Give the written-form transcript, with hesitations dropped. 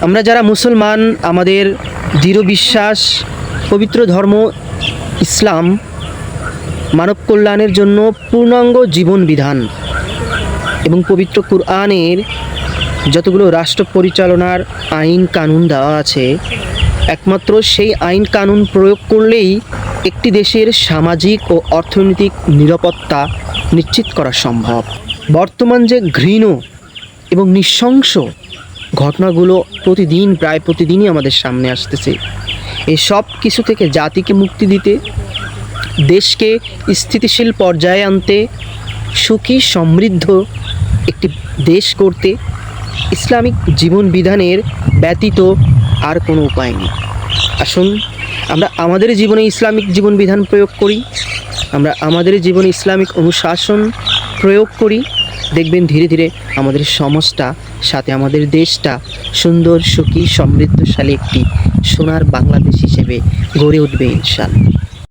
আমরা যারা মুসলমান, আমাদের দৃঢ় বিশ্বাস পবিত্র ধর্ম ইসলাম মানব কল্যাণের জন্য পূর্ণাঙ্গ জীবন বিধান এবং পবিত্র কুরআনের যতগুলো রাষ্ট্র পরিচালনার আইন কানুন দেওয়া আছে, একমাত্র সেই আইন কানুন প্রয়োগ করলেই একটি দেশের সামাজিক ও অর্থনৈতিক নিরাপত্তা নিশ্চিত করা সম্ভব। বর্তমান যে ঘৃণ্য এবং নৃশংস ঘটনাগুলো প্রায় প্রতিদিনই আমাদের সামনে আসতেছে, এই সব কিছু থেকে জাতিকে মুক্তি দিতে, দেশকে স্থিতিশীল পর্যায়ে আনতে, সুখী সমৃদ্ধ একটি দেশ করতে ইসলামিক জীবন বিধানের ব্যতীত আর কোনো উপায় নেই। আসুন আমরা আমাদের জীবনে ইসলামিক জীবন বিধান প্রয়োগ করি, আমরা আমাদের জীবনে ইসলামিক অনুশাসন প্রয়োগ করি। দেখবেন ধীরে ধীরে আমাদের সমাজটা, সাথে আমাদের দেশটা সুন্দর, সুখী, সমৃদ্ধশালী একটি সোনার বাংলাদেশ হিসেবে গড়ে উঠবে ইনশাআল্লাহ।